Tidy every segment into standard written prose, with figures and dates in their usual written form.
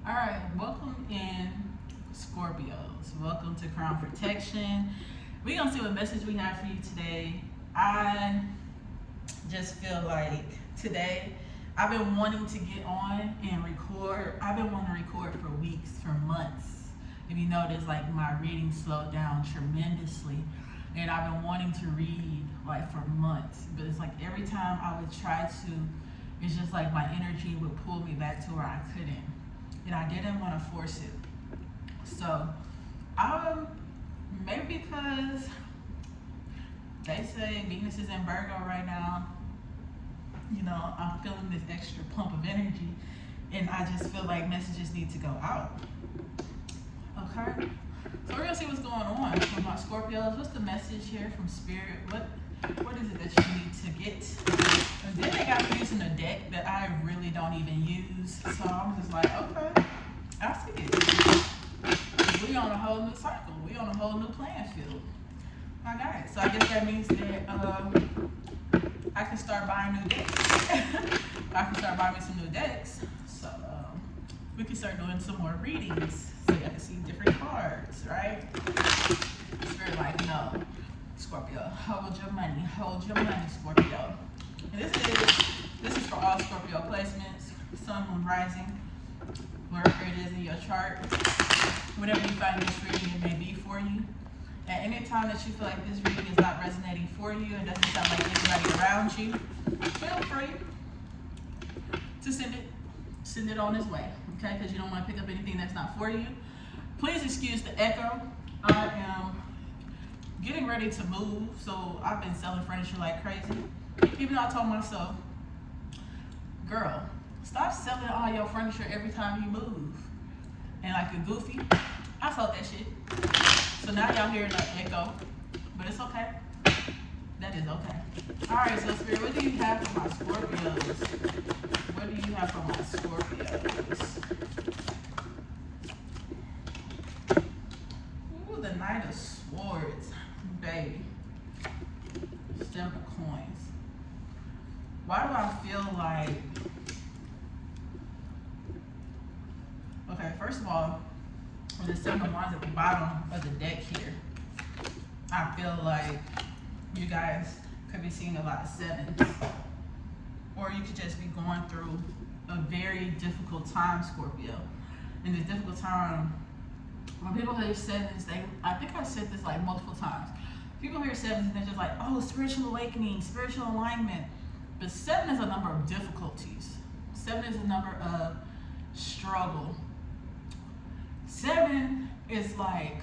Alright, welcome in Scorpios. Welcome to Crown Protection. We're going to see what message we have for you today. I just feel like today, I've been wanting to get on and record. I've been wanting to record for weeks, for months. If you notice, like my reading slowed down tremendously. And I've been wanting to read like for months. But it's like every time I would try to, it's just like my energy would pull me back to where I couldn't. And I didn't want to force it. So, maybe because they say Venus is in Virgo right now, you know, I'm feeling this extra pump of energy, and I just feel like messages need to go out. Okay? So we're gonna see what's going on with my Scorpios. What's the message here from Spirit? What is it that you need to get? And then they got me using a deck that I really don't even use. So I'm just like, okay, I see it. We on a whole new cycle. We on a whole new playing field. I got it. So I guess that means that I can start buying new decks. I can start buying me some new decks. So we can start doing some more readings so you can see different cards, right? Spirit like, no. Scorpio, hold your money, Scorpio. And this is for all Scorpio placements, Sun, Moon, Rising, wherever it is in your chart. Whatever you find this reading it may be for you. At any time that you feel like this reading is not resonating for you and doesn't sound like anybody around you, feel free to send it on its way, okay? Because you don't want to pick up anything that's not for you. Please excuse the echo. I am getting ready to move, so I've been selling furniture like crazy. Even though I told myself, girl, stop selling all your furniture every time you move. And like a goofy, I sold that shit. So now y'all hearing that echo, but it's okay. That is okay. All right, so Spirit, what do you have for my Scorpios? What do you have for my Scorpios? Ooh, the Knight of Swords. Baby, still the coins. Why do I feel like, okay, first of all, with the Seven of Wands at the bottom of the deck here, I feel like you guys could be seeing a lot of sevens, or you could just be going through a very difficult time, Scorpio. And this difficult time, when people hear sevens, I think I said this like multiple times. People hear sevens and they're just like, oh, spiritual awakening, spiritual alignment. But seven is a number of difficulties. Seven is a number of struggle. Seven is like,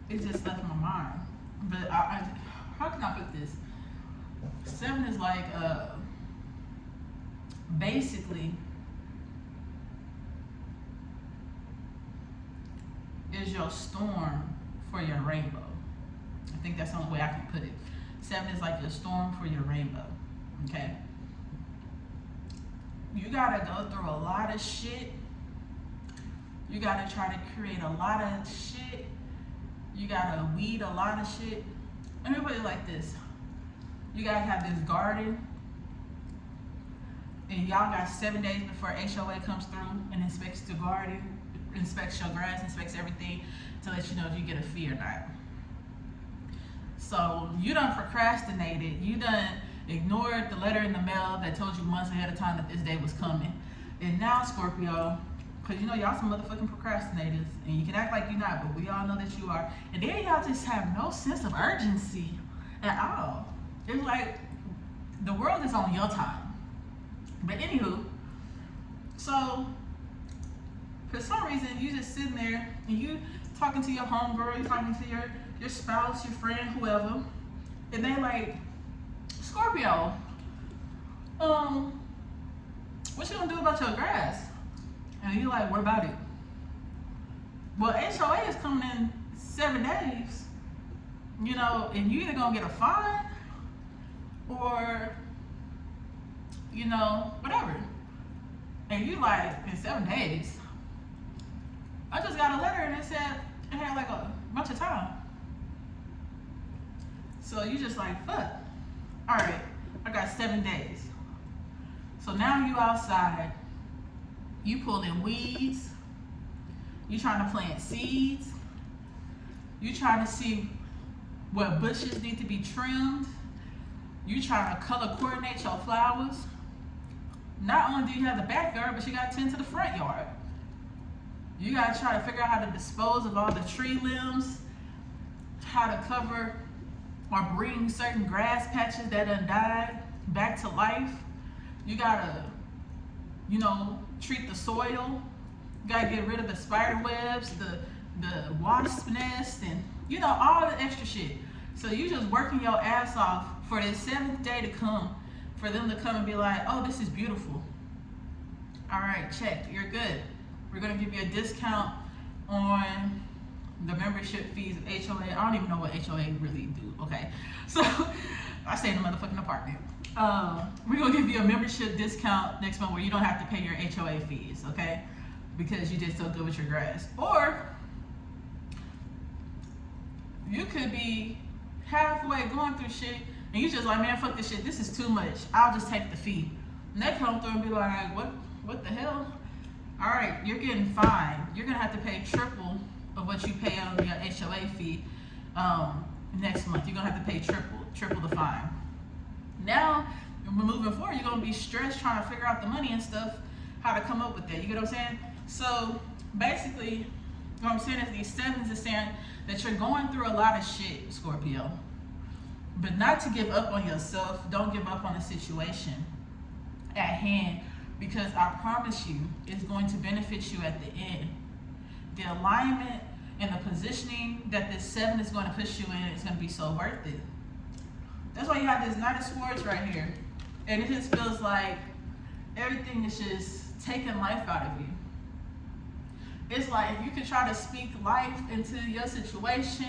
it just left my mind. But how can I put this? Seven is like, basically, is your storm for your rainbow. I think that's the only way I can put it. Seven is like your storm for your rainbow, okay? You gotta go through a lot of shit. You gotta try to create a lot of shit. You gotta weed a lot of shit. Let me put it like this. You guys have this garden, and y'all got 7 days before HOA comes through and inspects the garden, inspects your grass, inspects everything to let you know if you get a fee or not. So you done procrastinated. You done ignored the letter in the mail that told you months ahead of time that this day was coming. And now, Scorpio, because you know y'all some motherfucking procrastinators, and you can act like you're not, but we all know that you are. And then y'all just have no sense of urgency at all. It's like the world is on your time. But anywho, so for some reason you just sitting there and you talking to your homegirl, you talking to your spouse, your friend, whoever, and they like, Scorpio, what you gonna do about your grass? And you like, what about it? Well, HOA is coming in 7 days, you know, and you either gonna get a fine or, you know, whatever. And you like, in 7 days, I just got a letter and it said it had like a bunch of time. So you just like, fuck. All right, I got 7 days. So now you outside, you pulling weeds, you trying to plant seeds, you trying to see what bushes need to be trimmed, you trying to color coordinate your flowers. Not only do you have the backyard, but you got to tend to the front yard. You got to try to figure out how to dispose of all the tree limbs, how to cover or bring certain grass patches that done died back to life. You got to, you know, treat the soil. You got to get rid of the spider webs, the wasp nest, and, you know, all the extra shit. So you just working your ass off for this 7th day to come, for them to come and be like, oh, this is beautiful. All right, check, you're good. We're gonna give you a discount on the membership fees of HOA. I don't even know what HOA really do, okay? So, I stay in a motherfucking apartment. We're gonna give you a membership discount next month where you don't have to pay your HOA fees, okay? Because you did so good with your grass. Or, you could be halfway going through shit and you just like, man, fuck this shit, this is too much. I'll just take the fee. And they come through and be like, what the hell? All right, you're getting fined. You're gonna have to pay triple of what you pay on your HOA fee next month. You're gonna have to pay triple the fine. Now, moving forward, you're gonna be stressed trying to figure out the money and stuff, how to come up with that. You get what I'm saying? So basically, what I'm saying is these 7s is saying that you're going through a lot of shit, Scorpio. But not to give up on yourself. Don't give up on the situation at hand, because I promise you, it's going to benefit you at the end. The alignment and the positioning that this 7 is going to push you in is going to be so worth it. That's why you have this Knight of Swords right here. And it just feels like everything is just taking life out of you. It's like you can try to speak life into your situation.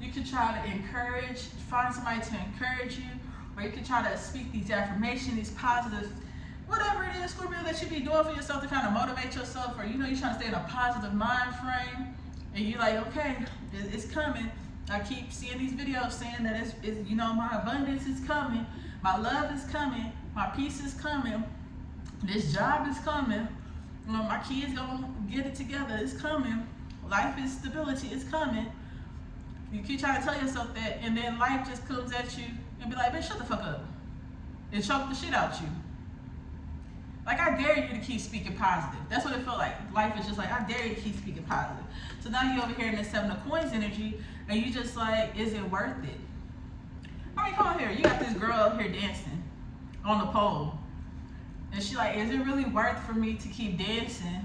You can try to encourage, find somebody to encourage you, or you can try to speak these affirmations, these positive, whatever it is, Scorpio, that you be doing for yourself to kind of motivate yourself, or you know you're trying to stay in a positive mind frame, and you're like, okay, it's coming. I keep seeing these videos saying that it's you know, my abundance is coming, my love is coming, my peace is coming, this job is coming, you know, my kids gonna get it together, it's coming, life is stability, it's coming. You keep trying to tell yourself that, and then life just comes at you and be like, bitch, shut the fuck up. And choke the shit out you. Like, I dare you to keep speaking positive. That's what it felt like. Life is just like, I dare you to keep speaking positive. So now you're over here in this 7 of Coins energy, and you just like, is it worth it? I mean, come on here. You got this girl up here dancing on the pole. And she like, is it really worth for me to keep dancing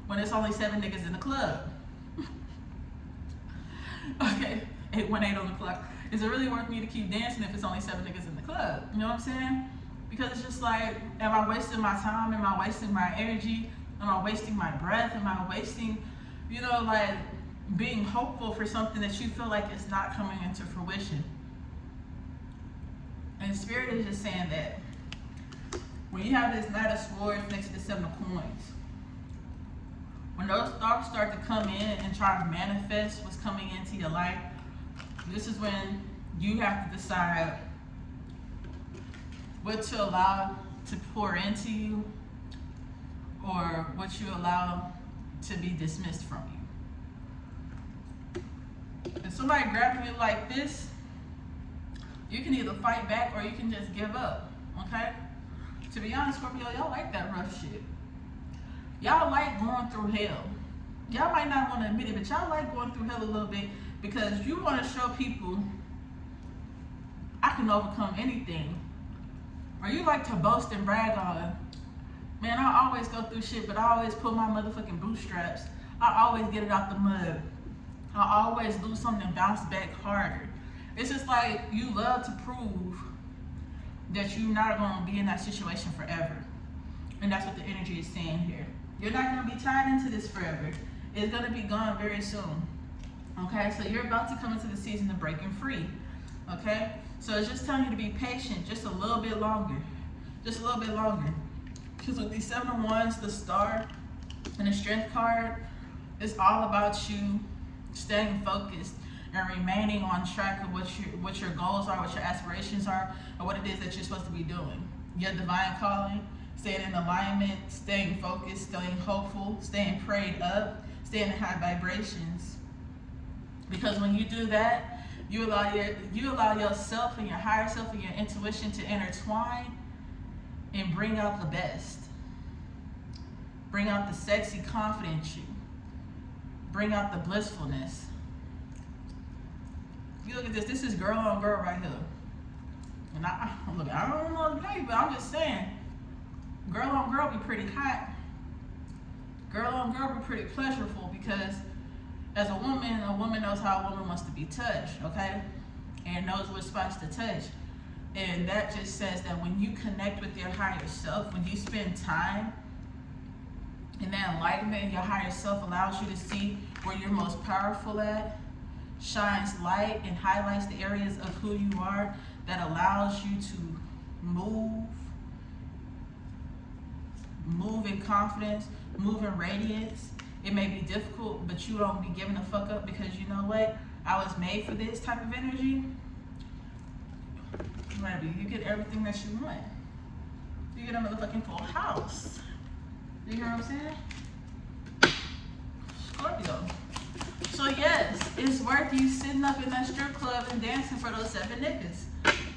when it's only 7 niggas in the club? Okay, 818 on the clock. Is it really worth me to keep dancing if it's only 7 niggas in the club? You know what I'm saying? Because it's just like, am I wasting my time? Am I wasting my energy? Am I wasting my breath? Am I wasting, you know, like being hopeful for something that you feel like is not coming into fruition? And Spirit is just saying that when you have this Knight of Swords next to the 7 of Coins, when those thoughts start to come in and try to manifest what's coming into your life, this is when you have to decide what to allow to pour into you or what you allow to be dismissed from you. If somebody grabs you like this, you can either fight back or you can just give up, okay? To be honest, Scorpio, y'all like that rough shit. Y'all like going through hell. Y'all might not want to admit it, but y'all like going through hell a little bit because you want to show people I can overcome anything. Or you like to boast and brag on, man, I always go through shit, but I always pull my motherfucking bootstraps. I always get it out the mud. I always lose something and bounce back harder. It's just like you love to prove that you're not going to be in that situation forever. And that's what the energy is saying here. You're not going to be tied into this forever. It's going to be gone very soon. Okay, so you're about to come into the season of breaking free. Okay, so it's just telling you to be patient just a little bit longer. Just a little bit longer. Because with these 7 of Wands, the Star, and the Strength card, It's all about you staying focused and remaining on track of what your goals are, what your aspirations are, or what it is that you're supposed to be doing. Your divine calling, staying in alignment, staying focused, staying hopeful, staying prayed up, staying in high vibrations. Because when you do that, you allow yourself and your higher self and your intuition to intertwine and bring out the best. Bring out the sexy, confident you. Bring out the blissfulness. You look at this. This is girl on girl right here. And I don't know the name, but I'm just saying, girl on girl be pretty hot. Girl on girl be pretty pleasurable, because as a woman knows how a woman wants to be touched, okay? And knows what spots to touch. And that just says that when you connect with your higher self, when you spend time in that enlightenment, your higher self allows you to see where you're most powerful at, shines light and highlights the areas of who you are, that allows you to move in confidence, move in radiance. It may be difficult, but you don't be giving a fuck up, because you know what? I was made for this type of energy. Maybe you get everything that you want. You get a motherfucking full house. You hear what I'm saying? Scorpio. So yes, it's worth you sitting up in that strip club and dancing for those 7 niggas.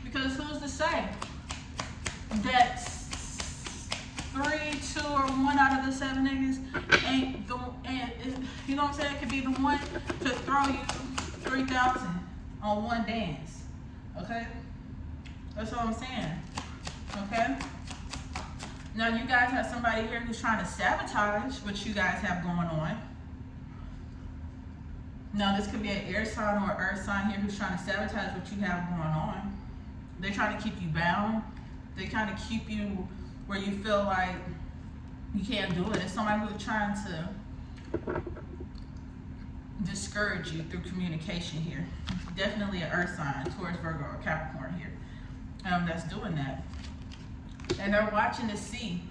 Because who's to say that 3, 2, or 1 out of the 7 niggas ain't the, and you know what I'm saying? It could be the one to throw you 3,000 on one dance. Okay? That's what I'm saying. Okay? Now you guys have somebody here who's trying to sabotage what you guys have going on. Now this could be an air sign or earth sign here who's trying to sabotage what you have going on. They're trying to keep you bound. They're trying to keep you where you feel like you can't do it. It's somebody who's trying to discourage you through communication here. Definitely an earth sign, Taurus, Virgo, or Capricorn here. That's doing that. And they're watching to see.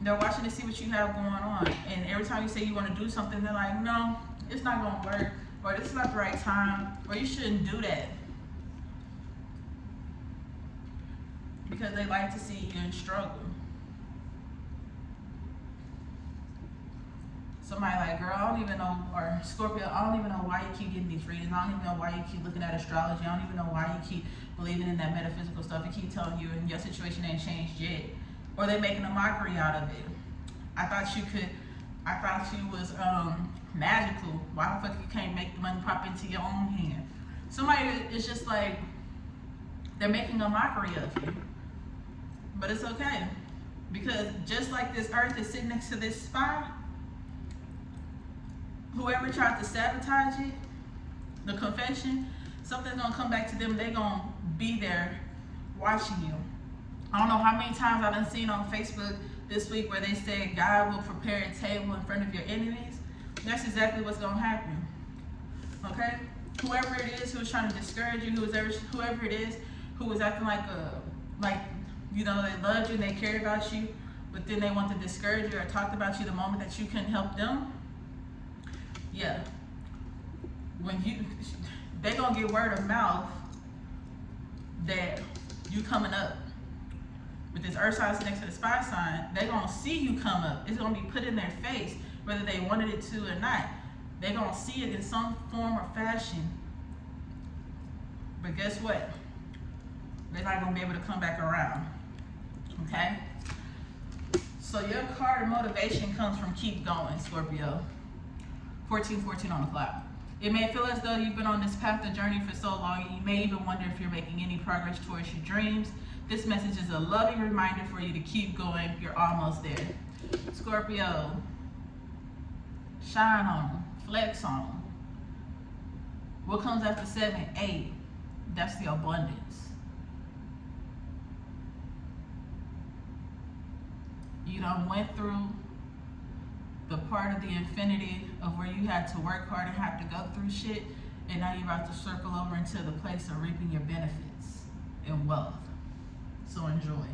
They're watching to see what you have going on. And every time you say you want to do something, they're like, no, it's not going to work. Or this is not the right time. Or you shouldn't do that. Because they like to see you in struggle. Somebody like, girl, I don't even know, or Scorpio, I don't even know why you keep getting these readings. I don't even know why you keep looking at astrology. I don't even know why you keep believing in that metaphysical stuff. They keep telling you and your situation ain't changed yet. Or they're making a mockery out of it. I thought you was magical. Why the fuck you can't make the money pop into your own hand? Somebody is just like, they're making a mockery of you. But it's okay. Because just like this earth is sitting next to this spy, whoever tried to sabotage it, the confession, something's gonna come back to them. They're gonna be there watching you. I don't know how many times I've been seen on Facebook this week where they say God will prepare a table in front of your enemies. That's exactly what's gonna happen. Okay? Whoever it is who's trying to discourage you, whoever it is who was acting like you know, they loved you and they cared about you, but then they want to discourage you or talked about you the moment that you couldn't help them. Yeah. They gonna get word of mouth that you coming up. With this earth sign next to the spy sign, they gonna see you come up. It's gonna be put in their face, whether they wanted it to or not. They gonna see it in some form or fashion. But guess what? They're not gonna be able to come back around. Okay? So your card of motivation comes from keep going, Scorpio. 1414 on the clock. It may feel as though you've been on this path of journey for so long, and you may even wonder if you're making any progress towards your dreams. This message is a loving reminder for you to keep going. You're almost there. Scorpio, shine on them, flex on them. What comes after 7, 8? That's the abundance. You done went through the part of the infinity of where you had to work hard and have to go through shit, and now you're about to circle over into the place of reaping your benefits and wealth. So enjoy.